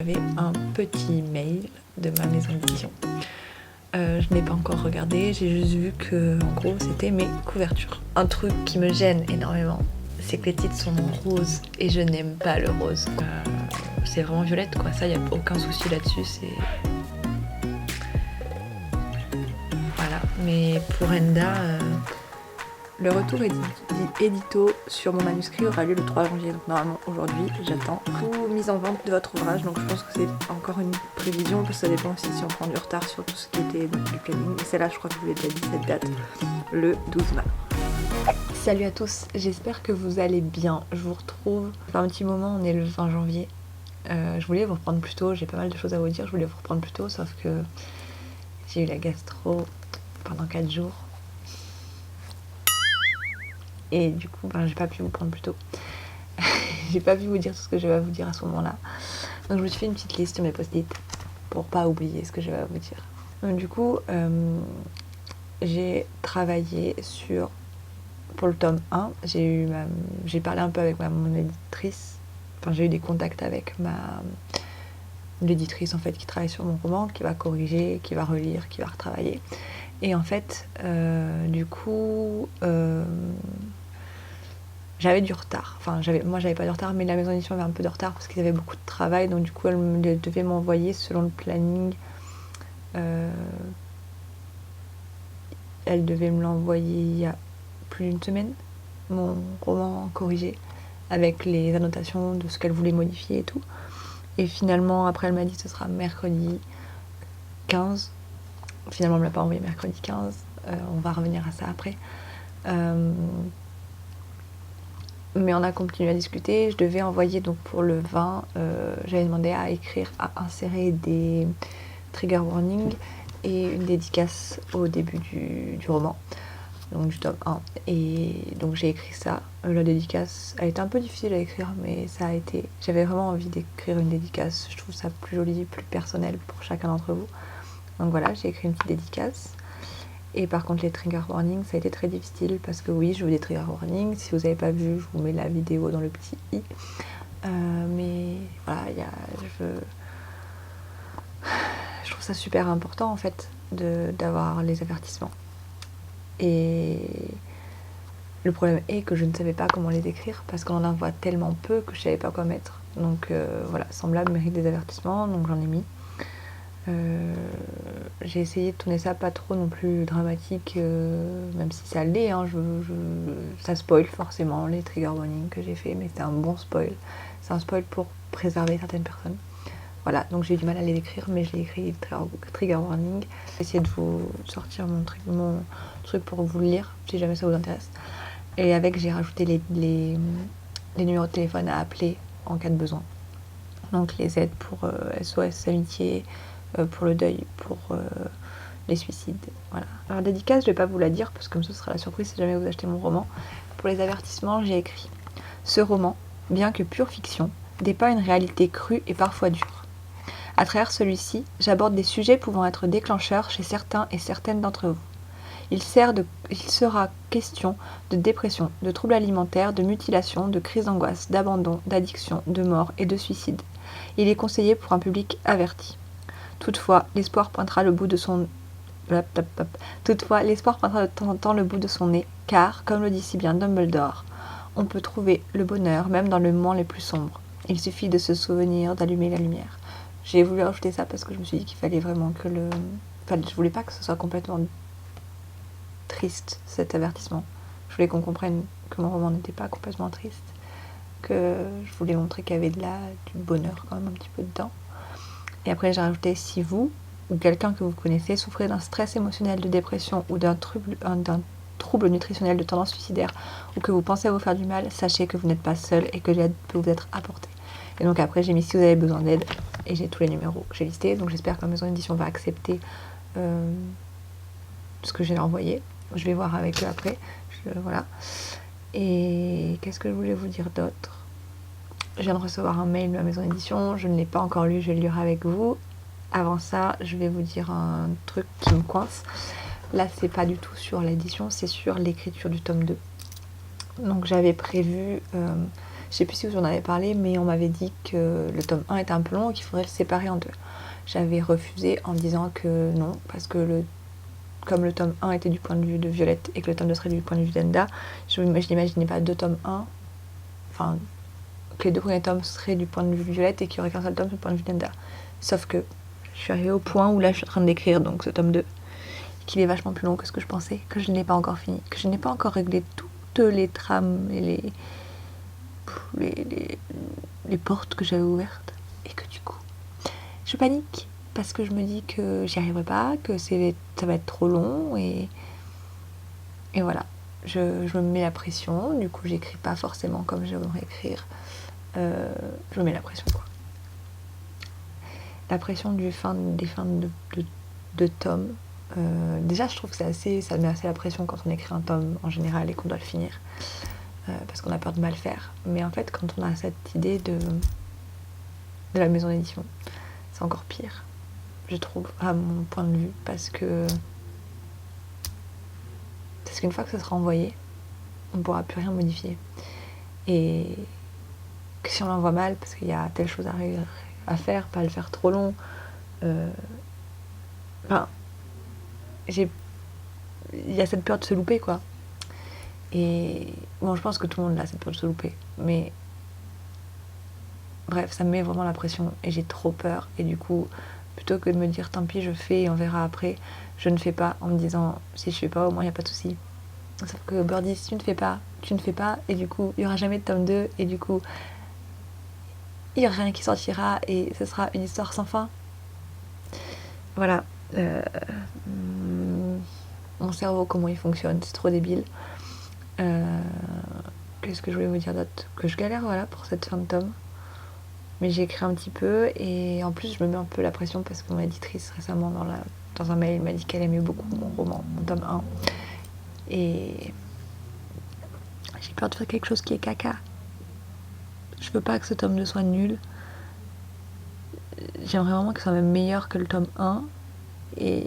J'avais un petit mail de ma maison d'édition. Je n'ai pas encore regardé, j'ai juste vu que en gros c'était mes couvertures. Un truc qui me gêne énormément, c'est que les titres sont en rose et je n'aime pas le rose. C'est vraiment violette quoi, ça y a aucun souci là-dessus, c'est... Voilà, mais pour Enda, le retour édito sur mon manuscrit aura lieu le 3 janvier, donc normalement aujourd'hui j'attends tout mise en vente de votre ouvrage, donc je pense que c'est encore une prévision, parce que ça dépend aussi si on prend du retard sur tout ce qui était du planning, et celle-là je crois que je vous l'ai déjà dit cette date, le 12 mars. Salut à tous, j'espère que vous allez bien, je vous retrouve, ça fait un petit moment, on est le 20 janvier, je voulais vous reprendre plus tôt, j'ai pas mal de choses à vous dire, je voulais vous reprendre plus tôt, sauf que j'ai eu la gastro pendant 4 jours. Et du coup, j'ai pas pu vous prendre plus tôt. J'ai pas pu vous dire tout ce que je vais vous dire à ce moment-là. Donc je me suis fait une petite liste sur mes post-it pour pas oublier ce que je vais vous dire. Donc du coup, j'ai travaillé pour le tome 1, j'ai parlé un peu avec mon éditrice. Enfin, j'ai eu des contacts avec l'éditrice en fait qui travaille sur mon roman, qui va corriger, qui va relire, qui va retravailler. Et en fait, du coup... j'avais du retard, enfin moi j'avais pas de retard, mais la maison d'édition avait un peu de retard parce qu'ils avaient beaucoup de travail, donc du coup elle devait m'envoyer selon le planning, elle devait me l'envoyer il y a plus d'une semaine, mon roman corrigé, avec les annotations de ce qu'elle voulait modifier et tout, et finalement après elle m'a dit que ce sera mercredi 15, finalement elle me l'a pas envoyé mercredi 15, on va revenir à ça après. Mais on a continué à discuter, je devais envoyer donc pour le 20, j'avais demandé à insérer des trigger warnings et une dédicace au début du roman, donc du tome 1. Et donc j'ai écrit ça, la dédicace a été un peu difficile à écrire, mais ça a été, j'avais vraiment envie d'écrire une dédicace, je trouve ça plus joli, plus personnel pour chacun d'entre vous. Donc voilà, j'ai écrit une petite dédicace. Et par contre les trigger warnings, ça a été très difficile parce que oui, je veux des trigger warnings. Si vous n'avez pas vu, je vous mets la vidéo dans le petit i. Mais voilà, je trouve ça super important en fait d'avoir les avertissements. Et le problème est que je ne savais pas comment les écrire parce qu'on en envoie tellement peu que je savais pas quoi mettre. Donc voilà, semblable mérite des avertissements, donc j'en ai mis. J'ai essayé de tourner ça pas trop non plus dramatique, même si ça l'est, hein, ça spoil forcément les trigger warnings que j'ai fait, mais c'est un bon spoil. C'est un spoil pour préserver certaines personnes. Voilà, donc j'ai eu du mal à les écrire, mais je l'ai écrit trigger warning. J'ai essayé de vous sortir mon truc pour vous le lire, si jamais ça vous intéresse. Et avec, j'ai rajouté les numéros de téléphone à appeler en cas de besoin. Donc les aides pour SOS Amitié, pour le deuil, pour les suicides, voilà. Alors dédicace, je vais pas vous la dire parce que comme ça ce sera la surprise si jamais vous achetez mon roman. Pour les avertissements, j'ai écrit: ce roman, bien que pure fiction, dépeint une réalité crue et parfois dure. À travers celui-ci, j'aborde des sujets pouvant être déclencheurs chez certains et certaines d'entre vous. Il sera question de dépression, de troubles alimentaires, de mutilation, de crises d'angoisse, d'abandon, d'addiction, de mort et de suicide. Il est conseillé pour un public averti. Toutefois, l'espoir pointera le bout de son temps le bout de son nez, car, comme le dit si bien Dumbledore, on peut trouver le bonheur même dans le moment les plus sombres. Il suffit de se souvenir d'allumer la lumière. J'ai voulu rajouter ça parce que je me suis dit qu'il fallait vraiment que je voulais pas que ce soit complètement triste, cet avertissement. Je voulais qu'on comprenne que mon roman n'était pas complètement triste, que je voulais montrer qu'il y avait du bonheur quand même un petit peu dedans. Et après j'ai rajouté: si vous ou quelqu'un que vous connaissez souffrez d'un stress émotionnel, de dépression ou d'un trouble nutritionnel de tendance suicidaire, ou que vous pensez à vous faire du mal, sachez que vous n'êtes pas seul et que l'aide peut vous être apportée. Et donc après j'ai mis si vous avez besoin d'aide, et j'ai tous les numéros que j'ai listés, donc j'espère que la maison d'édition va accepter ce que j'ai envoyé. Je vais voir avec eux après. Voilà. Et qu'est-ce que je voulais vous dire d'autre? Je viens de recevoir un mail de la maison d'édition, je ne l'ai pas encore lu, je vais le lire avec vous. Avant ça, je vais vous dire un truc qui me coince. Là, c'est pas du tout sur l'édition, c'est sur l'écriture du tome 2. Donc j'avais prévu Je sais plus si vous en avez parlé, mais on m'avait dit que le tome 1 était un peu long et qu'il faudrait le séparer en deux. J'avais refusé en disant que non, parce que comme le tome 1 était du point de vue de Violette et que le tome 2 serait du point de vue d'Enda, je n'imaginais pas deux tomes 1, enfin, que les deux premiers tomes seraient du point de vue de Violette et qu'il n'y aurait qu'un seul tome du point de vue d'Enda. Sauf que je suis arrivée au point où là je suis en train d'écrire donc ce tome 2, qu'il est vachement plus long que ce que je pensais, que je n'ai pas encore fini, que je n'ai pas encore réglé toutes les trames et les portes que j'avais ouvertes, et que du coup je panique parce que je me dis que j'y arriverai pas, que ça va être trop long et voilà, je me mets la pression. Du coup j'écris pas forcément comme j'aimerais écrire, je me mets la pression quoi. La pression des fins de tomes. Déjà je trouve que ça met assez la pression quand on écrit un tome en général et qu'on doit le finir, parce qu'on a peur de mal faire. Mais en fait quand on a cette idée de la maison d'édition, c'est encore pire, je trouve, à mon point de vue, parce qu'une fois que ça sera envoyé, on ne pourra plus rien modifier. Et que si on l'envoie mal, parce qu'il y a telle chose à faire, pas le faire trop long, enfin, il y a cette peur de se louper, quoi. Et bon, je pense que tout le monde a cette peur de se louper, mais bref, ça me met vraiment la pression et j'ai trop peur. Et du coup, plutôt que de me dire tant pis, je fais et on verra après, je ne fais pas en me disant si je fais pas, au moins il n'y a pas de souci. Sauf que Birdie, si tu ne fais pas, et du coup, il n'y aura jamais de tome 2, et du coup, il n'y aura rien qui sortira, et ce sera une histoire sans fin. Voilà. Mon cerveau, comment il fonctionne, c'est trop débile. Qu'est-ce que je voulais vous dire d'autre? Que je galère, voilà, pour cette fin de tome. Mais j'ai écrit un petit peu, et en plus, je me mets un peu la pression, parce que mon éditrice, récemment, dans un mail, m'a dit qu'elle aimait beaucoup mon roman, mon tome 1. Et j'ai peur de faire quelque chose qui est caca. Je veux pas que ce tome 2 soit nul. J'aimerais vraiment que ce soit même meilleur que le tome 1. Et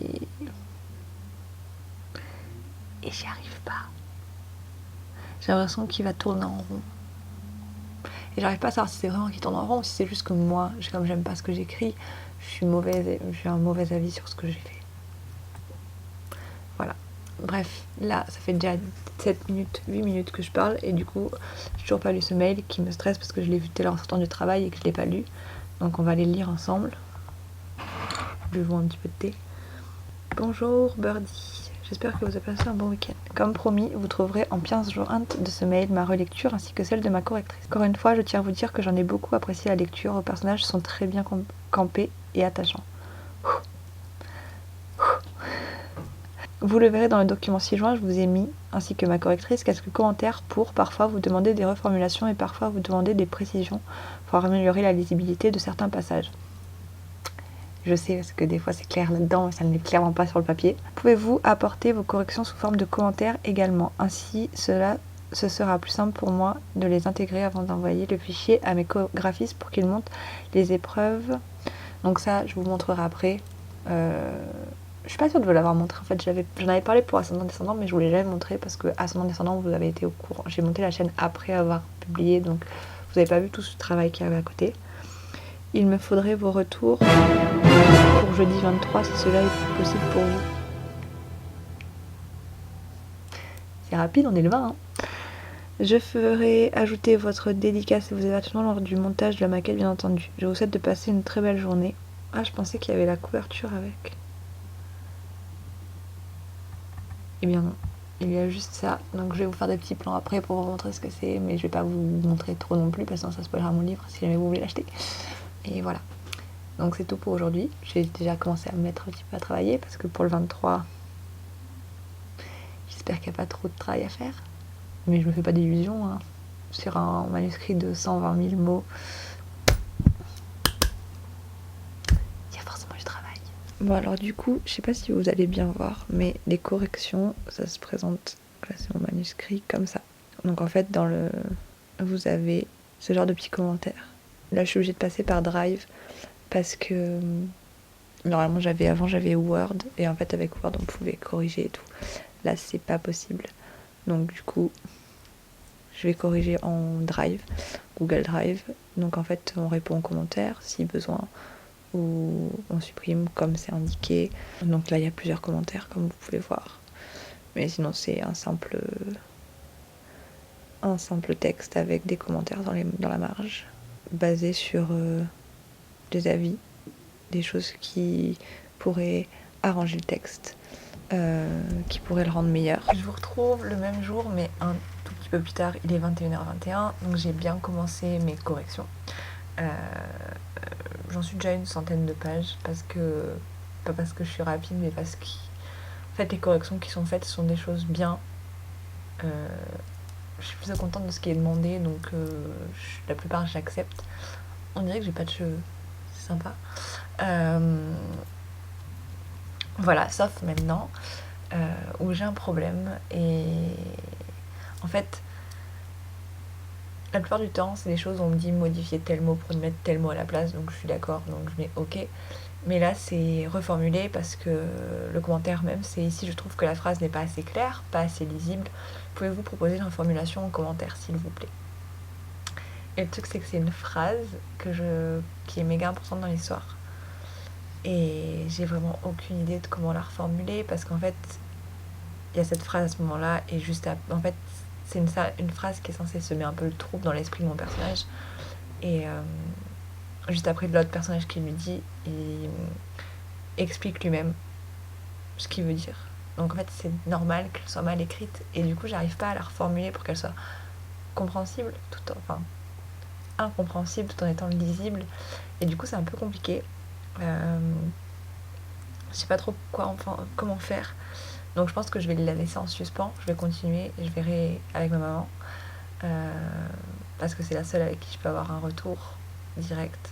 j'y arrive pas. J'ai l'impression qu'il va tourner en rond. Et j'arrive pas à savoir si c'est vraiment qu'il tourne en rond ou si c'est juste que moi, comme j'aime pas ce que j'écris, j'ai un mauvais avis sur ce que j'ai fait. Voilà. Bref, là, ça fait déjà 8 minutes que je parle, et du coup, j'ai toujours pas lu ce mail qui me stresse parce que je l'ai vu tout à l'heure en sortant du travail et que je l'ai pas lu. Donc on va aller le lire ensemble. Je vais boire un petit peu de thé. Bonjour Birdie, j'espère que vous avez passé un bon week-end. Comme promis, vous trouverez en pièce jointe de ce mail ma relecture ainsi que celle de ma correctrice. Encore une fois, je tiens à vous dire que j'en ai beaucoup apprécié la lecture. Vos personnages sont très bien campés et attachants. Vous le verrez dans le document ci-joint, je vous ai mis, ainsi que ma correctrice, quelques commentaires pour parfois vous demander des reformulations et parfois vous demander des précisions pour améliorer la lisibilité de certains passages. Je sais parce que des fois c'est clair là-dedans mais ça ne l'est clairement pas sur le papier. Pouvez-vous apporter vos corrections sous forme de commentaires également? Ainsi, ce sera plus simple pour moi de les intégrer avant d'envoyer le fichier à mes graphistes pour qu'ils montent les épreuves. Donc ça, je vous montrerai après. Je suis pas sûre de vous l'avoir montré. En fait, j'en avais parlé pour Ascendant Descendant, mais je vous l'ai jamais montré parce que Ascendant Descendant, vous avez été au courant. J'ai monté la chaîne après avoir publié, donc vous n'avez pas vu tout ce travail qu'il y avait à côté. Il me faudrait vos retours pour jeudi 23 si cela est possible pour vous. C'est rapide, on est le 20. Hein. Je ferai ajouter votre dédicace et vos avertissements lors du montage de la maquette, bien entendu. Je vous souhaite de passer une très belle journée. Ah, je pensais qu'il y avait la couverture avec. Eh bien non, il y a juste ça. Donc je vais vous faire des petits plans après pour vous montrer ce que c'est, mais je vais pas vous montrer trop non plus parce que ça spoilera mon livre si jamais vous voulez l'acheter. Et voilà. Donc c'est tout pour aujourd'hui. J'ai déjà commencé à me mettre un petit peu à travailler parce que pour le 23, j'espère qu'il n'y a pas trop de travail à faire. Mais je me fais pas d'illusions. Hein. Sur un manuscrit de 120 000 mots, il y a forcément du travail. Bon alors du coup, je sais pas si vous allez bien voir, mais les corrections, ça se présente, là c'est mon manuscrit, comme ça. Donc en fait, vous avez ce genre de petits commentaires. Là je suis obligée de passer par Drive parce que normalement avant j'avais Word et en fait avec Word on pouvait corriger et tout. Là c'est pas possible. Donc du coup je vais corriger en Drive, Google Drive. Donc en fait, on répond aux commentaires si besoin, ou on supprime comme c'est indiqué. Donc là, il y a plusieurs commentaires comme vous pouvez voir. Mais sinon, c'est un simple texte avec des commentaires dans la marge, basé sur des avis, des choses qui pourraient arranger le texte, qui pourraient le rendre meilleur. Je vous retrouve le même jour, mais un tout petit peu plus tard. Il est 21h21, donc j'ai bien commencé mes corrections. J'en suis déjà à une centaine de pages, pas parce que je suis rapide, mais parce que en fait, les corrections qui sont faites sont des choses bien. Je suis plutôt contente de ce qui est demandé, donc la plupart j'accepte. On dirait que j'ai pas de cheveux, c'est sympa. Voilà, sauf maintenant où j'ai un problème, et en fait, la plupart du temps, c'est des choses où on me dit modifier tel mot pour mettre tel mot à la place, donc je suis d'accord, donc je mets OK. Mais là, c'est reformulé parce que le commentaire même, c'est ici, je trouve que la phrase n'est pas assez claire, pas assez lisible. Pouvez-vous proposer une reformulation en commentaire, s'il vous plaît? Et le truc, c'est que c'est une phrase qui est méga importante dans l'histoire. Et j'ai vraiment aucune idée de comment la reformuler, parce qu'en fait, il y a cette phrase à ce moment-là, et juste après, en fait, c'est une phrase qui est censée semer un peu le trouble dans l'esprit de mon personnage. Et juste après, l'autre personnage qui lui dit, il explique lui-même ce qu'il veut dire. Donc en fait, c'est normal qu'elle soit mal écrite, et du coup, j'arrive pas à la reformuler pour qu'elle soit compréhensible, incompréhensible tout en étant lisible. Et du coup, c'est un peu compliqué. Je sais pas trop comment faire. Donc je pense que je vais la laisser en suspens. Je vais continuer et je verrai avec ma maman. Parce que c'est la seule avec qui je peux avoir un retour direct.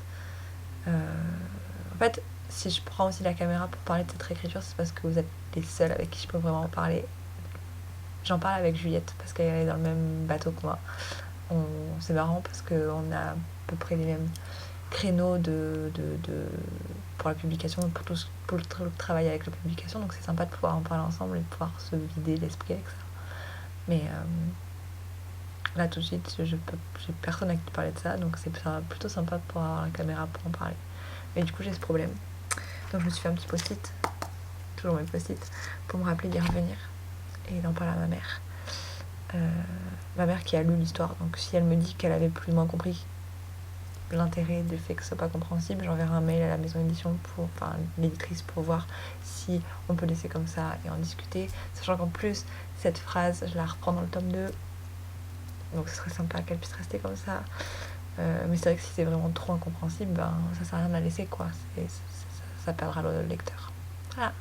En fait, si je prends aussi la caméra pour parler de cette réécriture, c'est parce que vous êtes les seuls avec qui je peux vraiment en parler. J'en parle avec Juliette parce qu'elle est dans le même bateau que moi. C'est marrant parce qu'on a à peu près les mêmes créneaux pour la publication, pour le travail avec la publication, donc c'est sympa de pouvoir en parler ensemble et de pouvoir se vider l'esprit avec ça. Mais là tout de suite, j'ai personne à qui parler de ça, donc c'est plutôt sympa de pouvoir avoir la caméra pour en parler. Mais du coup, j'ai ce problème. Donc je me suis fait un petit post-it, toujours mes post-it, pour me rappeler d'y revenir et d'en parler à ma mère. Ma mère qui a lu l'histoire, donc si elle me dit qu'elle avait plus ou moins compris l'intérêt du fait que ce soit pas compréhensible, j'enverrai un mail à la maison d'édition, l'éditrice, pour voir si on peut laisser comme ça et en discuter, sachant qu'en plus cette phrase je la reprends dans le tome 2, donc ce serait sympa qu'elle puisse rester comme ça. Mais c'est vrai que si c'est vraiment trop incompréhensible, ça sert à rien de la laisser, quoi. Ça perdra le lecteur. Voilà,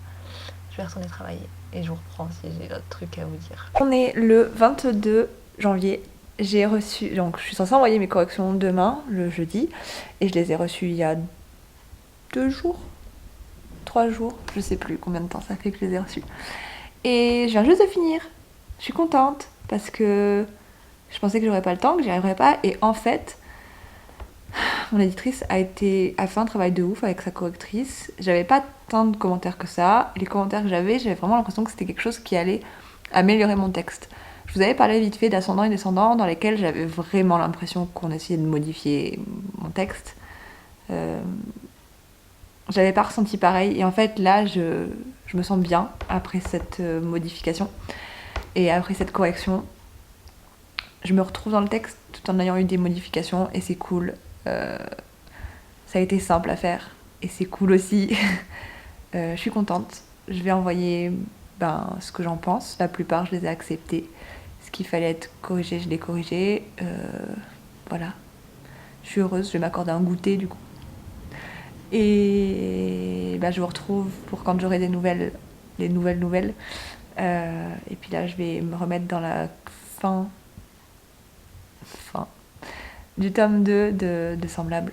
je vais retourner travailler et je vous reprends si j'ai d'autres trucs à vous dire. On est le 22 janvier. J'ai reçu, donc je suis censée envoyer mes corrections demain, le jeudi, et je les ai reçues il y a 2 jours, 3 jours, je sais plus combien de temps ça fait que je les ai reçues. Et je viens juste de finir. Je suis contente parce que je pensais que j'aurais pas le temps, que j'y arriverais pas, et en fait, mon éditrice a fait un travail de ouf avec sa correctrice. J'avais pas tant de commentaires que ça. Les commentaires que j'avais vraiment l'impression que c'était quelque chose qui allait améliorer mon texte. Je vous avais parlé vite fait d'ascendant et descendant, dans lesquels j'avais vraiment l'impression qu'on essayait de modifier mon texte. J'avais pas ressenti pareil, et en fait là je me sens bien après cette modification et après cette correction. Je me retrouve dans le texte tout en ayant eu des modifications, et c'est cool. Ça a été simple à faire et c'est cool aussi. Je suis contente. Je vais envoyer ce que j'en pense. La plupart, je les ai acceptés. Ce qu'il fallait être corrigé, je l'ai corrigé. Voilà. Je suis heureuse. Je vais m'accorder un goûter du coup. Et je vous retrouve pour quand j'aurai les nouvelles. Et puis là, je vais me remettre dans la fin du tome 2 de Semblable.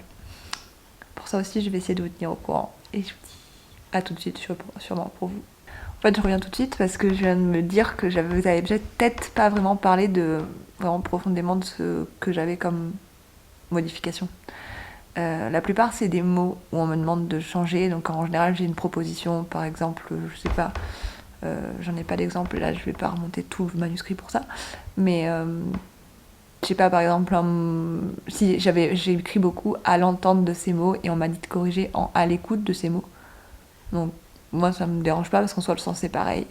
Pour ça aussi, je vais essayer de vous tenir au courant. Et je vous dis à tout de suite, sûrement pour vous. En fait, je reviens tout de suite parce que je viens de me dire que vous avez peut-être pas vraiment parlé vraiment profondément de ce que j'avais comme modification. La plupart, c'est des mots où on me demande de changer. Donc en général, j'ai une proposition, par exemple, je sais pas, j'en ai pas d'exemple, là je vais pas remonter tout le manuscrit pour ça. Mais je sais pas, par exemple, si j'ai écrit beaucoup à l'entente de ces mots et on m'a dit de corriger en à l'écoute de ces mots. Donc moi ça me dérange pas parce qu'en soi le sens c'est pareil.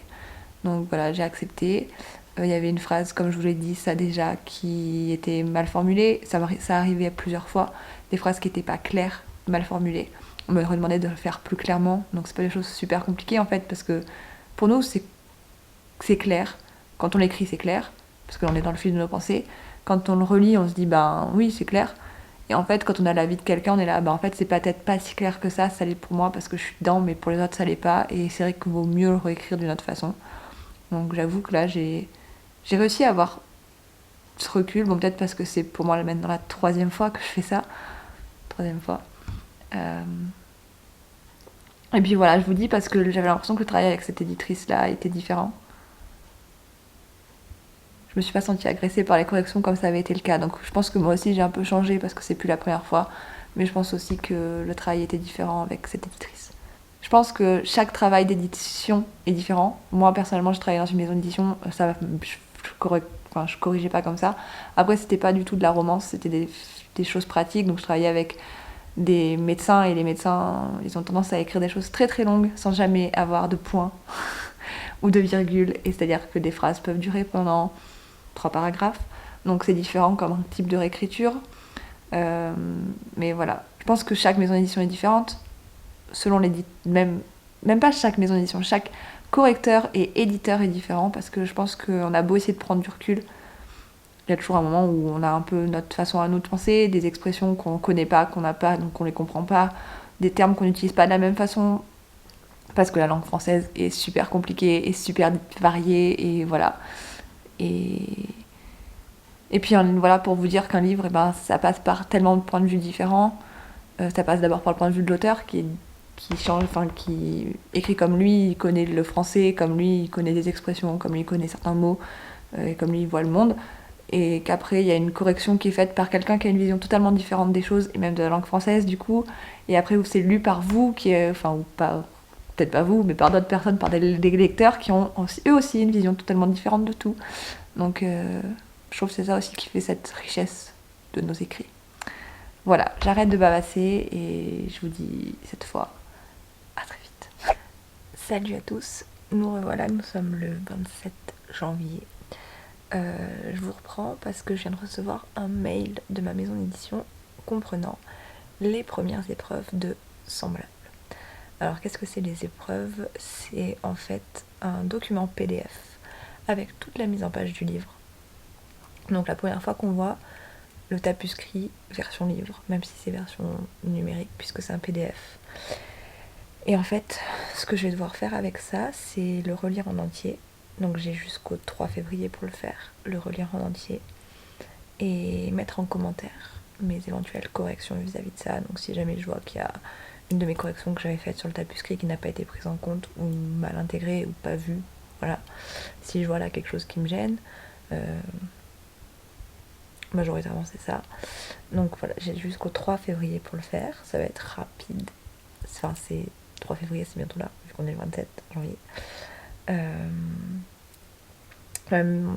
Donc voilà, j'ai accepté. Il y avait une phrase, comme je vous l'ai dit, ça déjà, qui était mal formulée. Ça arrivait plusieurs fois. Des phrases qui n'étaient pas claires, mal formulées. On me demandait de le faire plus clairement. Donc c'est pas des choses super compliquées en fait, parce que pour nous c'est clair. Quand on l'écrit c'est clair, parce que l'on est dans le fil de nos pensées. Quand on le relit, on se dit ben oui c'est clair. Et en fait, quand on a l'avis de quelqu'un, on est là, bah en fait, c'est peut-être pas si clair que ça l'est pour moi parce que je suis dedans, mais pour les autres, ça l'est pas. Et c'est vrai qu'il vaut mieux le réécrire d'une autre façon. Donc j'avoue que là, j'ai réussi à avoir ce recul. Bon, peut-être parce que c'est pour moi maintenant la troisième fois que je fais ça. Troisième fois. Euh, Et puis voilà, je vous dis parce que j'avais l'impression que le travail avec cette éditrice-là était différent. Je me suis pas sentie agressée par les corrections comme ça avait été le cas. Donc je pense que moi aussi j'ai un peu changé parce que c'est plus la première fois. Mais je pense aussi que le travail était différent avec cette éditrice. Je pense que chaque travail d'édition est différent. Moi personnellement, je travaillais dans une maison d'édition, je corrigeais pas comme ça. Après, c'était pas du tout de la romance, c'était des choses pratiques. Donc je travaillais avec des médecins et les médecins, ils ont tendance à écrire des choses très très longues sans jamais avoir de points ou de virgules. Et c'est-à-dire que des phrases peuvent durer pendant 3 paragraphes. Donc c'est différent comme type de réécriture. Mais voilà, je pense que chaque maison d'édition est différente. Selon même pas chaque maison d'édition, chaque correcteur et éditeur est différent parce que je pense qu'on a beau essayer de prendre du recul, il y a toujours un moment où on a un peu notre façon à nous de penser, des expressions qu'on connaît pas, qu'on n'a pas, donc on les comprend pas, des termes qu'on n'utilise pas de la même façon parce que la langue française est super compliquée et super variée et voilà. Et, et puis voilà, pour vous dire qu'un livre, ça passe par tellement de points de vue différents. Ça passe d'abord par le point de vue de l'auteur qui change, enfin qui écrit comme lui, il connaît le français, comme lui, il connaît des expressions, comme lui, il connaît certains mots, et comme lui, il voit le monde. Et qu'après, il y a une correction qui est faite par quelqu'un qui a une vision totalement différente des choses, et même de la langue française, du coup. Et après, c'est lu par vous, ou pas, peut-être pas vous, mais par d'autres personnes, par des lecteurs qui ont eux aussi une vision totalement différente de tout. Donc, je trouve que c'est ça aussi qui fait cette richesse de nos écrits. Voilà, j'arrête de bavasser et je vous dis cette fois à très vite. Salut à tous, nous revoilà, nous sommes le 27 janvier. Je vous reprends parce que je viens de recevoir un mail de ma maison d'édition comprenant les premières épreuves de Semblable. Alors qu'est-ce que c'est les épreuves ? C'est en fait un document PDF avec toute la mise en page du livre. Donc la première fois qu'on voit le tapuscrit version livre, même si c'est version numérique puisque c'est un PDF. Et en fait, ce que je vais devoir faire avec ça, c'est le relire en entier. Donc j'ai jusqu'au 3 février pour le faire, le relire en entier et mettre en commentaire mes éventuelles corrections vis-à-vis de ça. Donc si jamais je vois qu'il y a une de mes corrections que j'avais faites sur le tapuscrit qui n'a pas été prise en compte ou mal intégrée ou pas vue, voilà. Si je vois là quelque chose qui me gêne, majoritairement c'est ça. Donc voilà, j'ai jusqu'au 3 février pour le faire, ça va être rapide. Enfin c'est 3 février, c'est bientôt là, vu qu'on est le 27 janvier.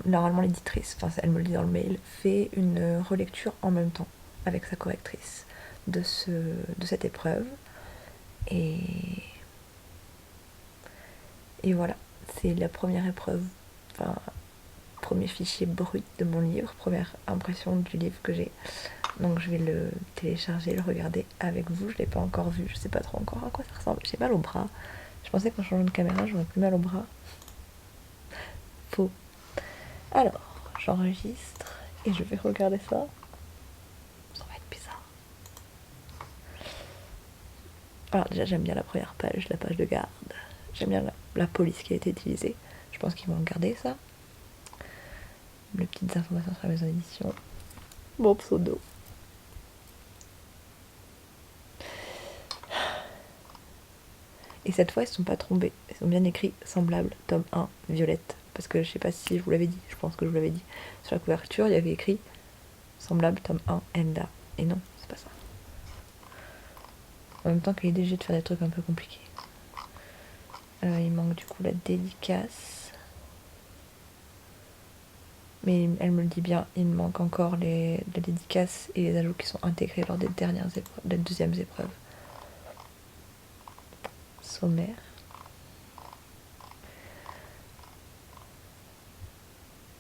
Normalement l'éditrice, enfin elle me le dit dans le mail, fait une relecture en même temps avec sa correctrice de cette épreuve. Et voilà, c'est la première épreuve, enfin premier fichier brut de mon livre, première impression du livre que j'ai. Donc je vais le télécharger, le regarder avec vous. Je l'ai pas encore vu, je sais pas trop encore à quoi ça ressemble. J'ai mal au bras. Je pensais qu'en changeant de caméra, j'aurais plus mal au bras. Faux. Alors, j'enregistre et je vais regarder ça. Ça va être bizarre. Alors déjà, j'aime bien la première page, la page de garde. J'aime bien la police qui a été utilisée. Je pense qu'ils vont garder ça. Les petites informations sur la maison d'édition. Mon pseudo. Et cette fois, ils ne sont pas trompés. Ils ont bien écrit Semblable, tome 1, Violette. Parce que je sais pas si je vous l'avais dit, je pense que je vous l'avais dit. Sur la couverture, il y avait écrit Semblable, tome 1, Enda. Et non, c'est pas ça. En même temps qu'il est obligé de faire des trucs un peu compliqués. Il manque du coup la dédicace. Mais elle me le dit bien, il me manque encore les dédicaces et les ajouts qui sont intégrés lors des deuxièmes épreuves. Sommaire.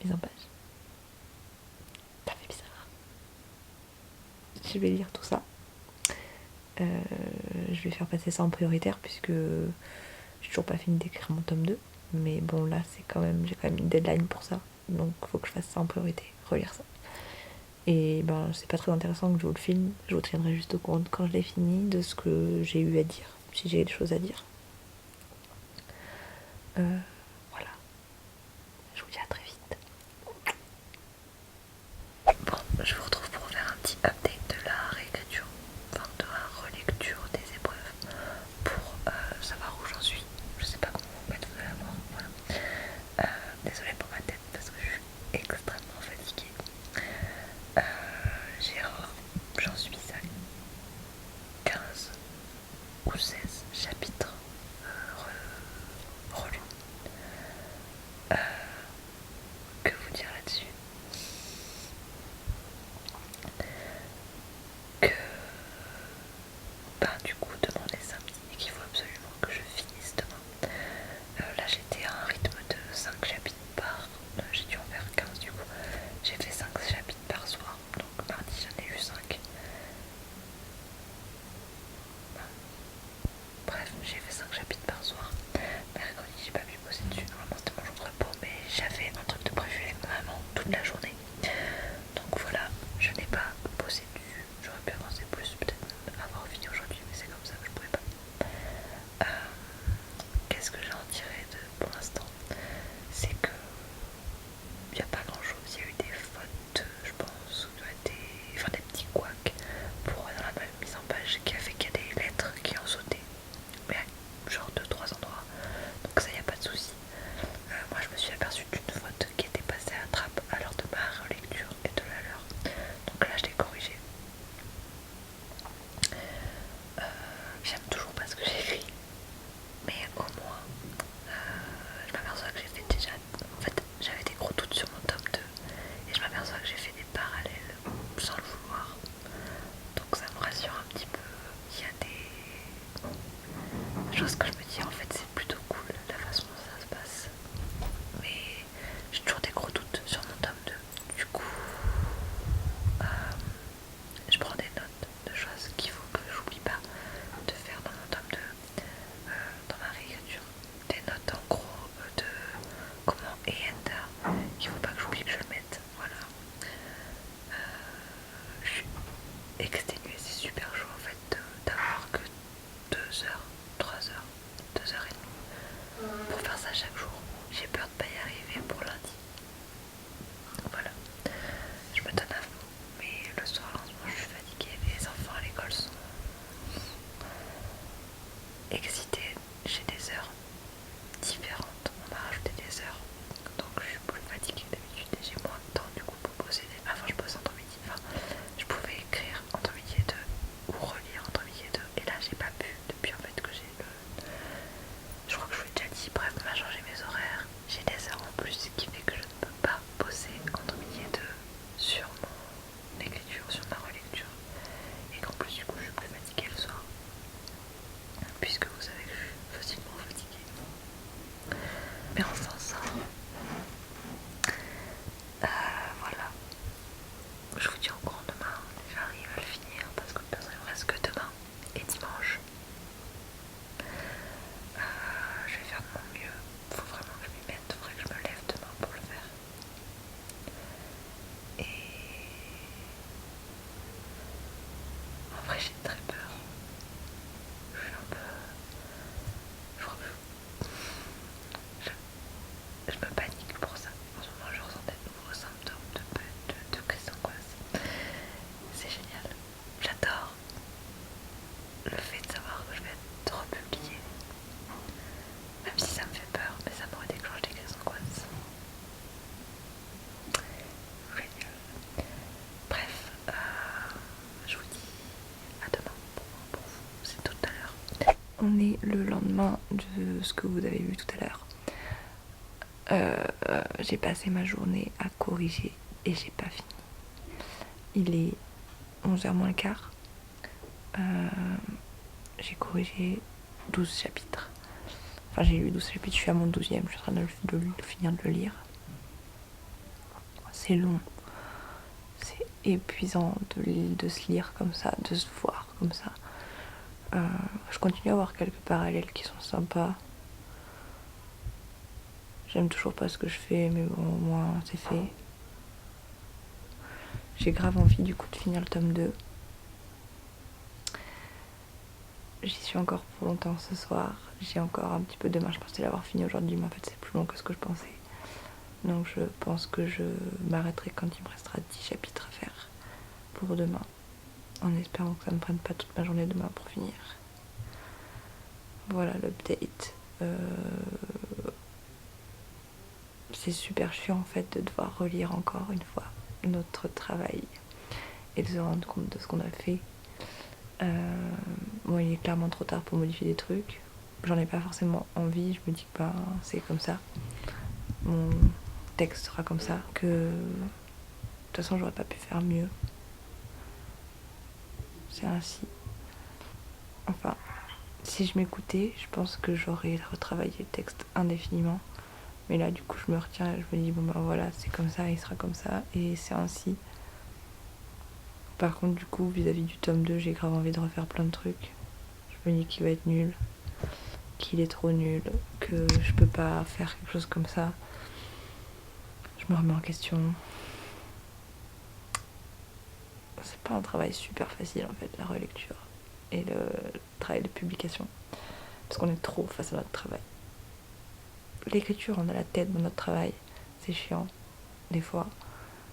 Mise en page. Ça fait bizarre. Je vais lire tout ça. Je vais faire passer ça en prioritaire puisque j'ai toujours pas fini d'écrire mon tome 2. Mais bon, là, j'ai quand même une deadline pour ça. Donc, il faut que je fasse ça en priorité, relire ça. Et ben, c'est pas très intéressant que je vous le filme. Je vous tiendrai juste au courant quand je l'ai fini de ce que j'ai eu à dire, si j'ai des choses à dire. Voilà. Je vous dis à très vite. Bon, je vous retrouve pour faire un petit update de la réécriture, enfin de la relecture des épreuves, pour savoir où j'en suis. Je sais pas comment vous mettre, vous allez voir. Voilà. Désolée pour ma tête parce que je suis extrêmement fatiguée. J'en suis à 15 ou 16 chapitres relus. Que vous dire là-dessus? Que du coup demain on est samedi et qu'il faut absolument que je finisse demain. Là j'étais à un rythme de 5 chapitres par... j'ai dû en faire 15 du coup. J'ai fait 5 chapitres par soir, donc mardi j'en ai eu 5. Bref, j'ai fait 5 chapitres par soir. Mercredi j'ai pas pu bosser dessus, normalement c'était mon jour de repos, mais j'avais un truc de prévu avec ma maman toute la journée. Donc voilà, je n'ai pas bossé dessus. J'aurais pu avancer plus, peut-être avoir fini aujourd'hui, mais c'est comme ça que je pouvais pas. Qu'est-ce que j'ai en tiré pour l'instant? C'est que il n'y a pas grand chose, il y a eu des fautes, je pense, des petits couacs pour dans la mise en page qui a fait qu'il y a des lettres qui ont sauté, mais à genre 2-3 endroits, donc ça y a pas de souci. Moi je me suis aperçue d'une faute qui était passée à trappe à l'heure de ma relecture et de la leur, donc là je l'ai corrigée. J'aime toujours pas ce que j'ai écrit, mais au moins je m'aperçois que j'ai fait déjà, en fait j'avais des gros doutes sur mon tome 2 et je m'aperçois que j'ai fait des parallèles sans le vouloir, donc ça me rassure un petit peu. Il y a des choses que je me dis en fait c'est plutôt cool la façon dont ça se passe, mais j'ai toujours des gros doutes sur mon tome 2. Du coup je prends des notes de choses qu'il faut que j'oublie pas de faire dans mon tome 2, dans ma réécriture. Des notes en gros de comment Enda, qu'il faut pas que j'oublie que je le mette. Voilà. Je suis exténuée, c'est super chaud en fait d'avoir que 2 heures, 3 heures, 2 heures et demie pour faire ça chaque jour. J'ai peur de pas y arriver pour lundi. Voilà. Je me donne à fond, mais le soir, en ce moment, je suis fatiguée. Les enfants à l'école sont excités. J'ai des heures différentes. On m'a rajouté des heures, donc je suis plus fatiguée que d'habitude et j'ai moins de temps du coup pour bosser. Avant, je bosse entre midi. Enfin, je pouvais écrire entre midi et 2 ou relire entre midi et 2. Et là, j'ai pas pu depuis en fait que j'ai le... Je crois que je vous l'ai déjà dit. Bref, on m'a changé mes horaires. J'ai des heures en plus, ce qui fait que je ne peux pas bosser entre midi et 2 sur mon écriture, sur ma relecture, et qu'en plus du coup je suis plus fatiguée le soir, puisque vous savez que je suis facilement fatiguée, mais on s'en sort. Voilà, je vous tiens au courant demain, j'arrive à le finir parce que il me reste que demain et dimanche. Je vais faire de mon mieux, faut vraiment que je m'y mette, faudrait que je me lève demain pour le faire. Et en vrai j'ai très peur. Je suis un peu... Je crois que je me panique pour ça. En ce moment je ressens des nouveaux symptômes de crise d'angoisse. C'est génial. J'adore le fait de savoir que je vais être republiée. Même si ça me fait peur, mais ça m'aurait déclenché des crises d'angoisse. Génial. Bref, je vous dis à demain pour vous, c'est tout à l'heure. On est le lendemain de ce que vous avez vu tout à l'heure. J'ai passé ma journée à corriger et j'ai pas fini. Il est 11h moins le quart. J'ai corrigé 12 chapitres. Enfin, j'ai lu 12 chapitres, je suis à mon 12e, je suis en train de finir de le lire. C'est long. C'est épuisant de se lire comme ça, de se voir comme ça. Je continue à avoir quelques parallèles qui sont sympas. J'aime toujours pas ce que je fais, mais bon, au moins c'est fait. J'ai grave envie du coup de finir le tome 2. J'y suis encore pour longtemps ce soir. J'ai encore un petit peu demain, je pensais l'avoir fini aujourd'hui, mais en fait c'est plus long que ce que je pensais. Donc je pense que je m'arrêterai quand il me restera 10 chapitres à faire pour demain. En espérant que ça me prenne pas toute ma journée demain pour finir. Voilà l'update. C'est super chiant en fait de devoir relire encore une fois notre travail et de se rendre compte de ce qu'on a fait. Bon, il est clairement trop tard pour modifier des trucs. J'en ai pas forcément envie, je me dis que c'est comme ça. Mon texte sera comme ça, que de toute façon j'aurais pas pu faire mieux. C'est ainsi. Enfin, si je m'écoutais, je pense que j'aurais retravaillé le texte indéfiniment. Mais là, du coup, je me retiens et je me dis, bon ben voilà, c'est comme ça, il sera comme ça, et c'est ainsi. Par contre, du coup, vis-à-vis du tome 2, j'ai grave envie de refaire plein de trucs. Je me dis qu'il va être nul, qu'il est trop nul, que je peux pas faire quelque chose comme ça. Je me remets en question. C'est pas un travail super facile en fait, la relecture et le travail de publication. Parce qu'on est trop face à notre travail. L'écriture, on a la tête dans notre travail. C'est chiant, des fois.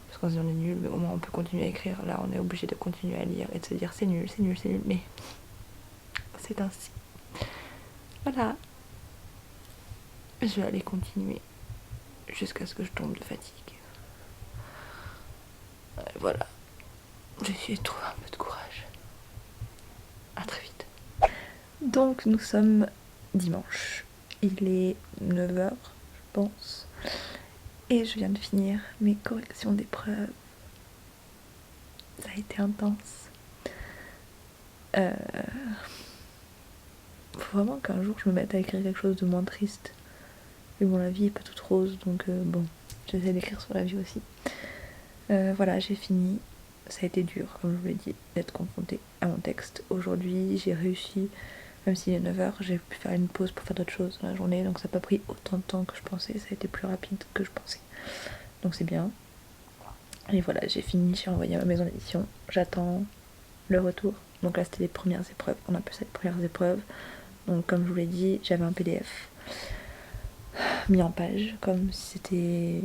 Parce qu'on se dit on est nul, mais au moins on peut continuer à écrire. Là, on est obligé de continuer à lire et de se dire c'est nul, c'est nul, c'est nul. Mais c'est ainsi. Voilà. Je vais aller continuer jusqu'à ce que je tombe de fatigue. Et voilà. J'ai essayé de trouver un peu de courage. À très vite. Donc nous sommes dimanche. Il est 9h, je pense. Et je viens de finir mes corrections d'épreuves. Ça a été intense. Faut vraiment qu'un jour je me mette à écrire quelque chose de moins triste. Mais bon, la vie est pas toute rose, donc bon, j'essaie d'écrire sur la vie aussi. Voilà, j'ai fini. Ça a été dur, comme je vous l'ai dit, d'être confrontée à mon texte. Aujourd'hui, j'ai réussi, même s'il est 9h, j'ai pu faire une pause pour faire d'autres choses dans la journée, donc ça n'a pas pris autant de temps que je pensais, ça a été plus rapide que je pensais. Donc c'est bien. Et voilà, j'ai fini, j'ai envoyé à ma maison d'édition, j'attends le retour. Donc là, c'était les premières épreuves, on appelle ça les premières épreuves. Donc comme je vous l'ai dit, j'avais un PDF mis en page, comme si c'était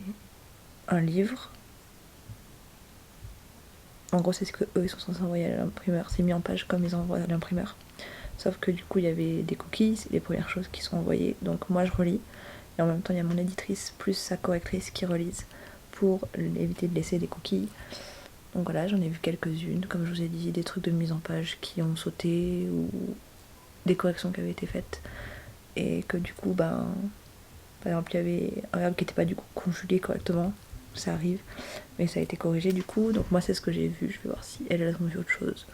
un livre. En gros, c'est ce que eux ils sont censés envoyer à l'imprimeur. C'est mis en page comme ils envoient à l'imprimeur. Sauf que du coup, il y avait des cookies, c'est les premières choses qui sont envoyées. Donc moi, je relis. Et en même temps, il y a mon éditrice plus sa correctrice qui relisent pour éviter de laisser des cookies. Donc voilà, j'en ai vu quelques-unes. Comme je vous ai dit, des trucs de mise en page qui ont sauté ou des corrections qui avaient été faites. Et que du coup, par exemple, il y avait un verbe qui n'était pas du coup conjugué correctement. Ça arrive, mais ça a été corrigé du coup, donc moi c'est ce que j'ai vu, je vais voir si elles ont vu autre chose.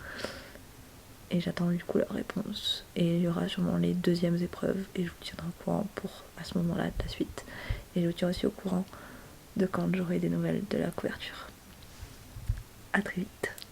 Et j'attends du coup leur réponse. Et il y aura sûrement les deuxièmes épreuves, et je vous tiendrai au courant pour à ce moment-là de la suite. Et je vous tiens aussi au courant de quand j'aurai des nouvelles de la couverture. À très vite.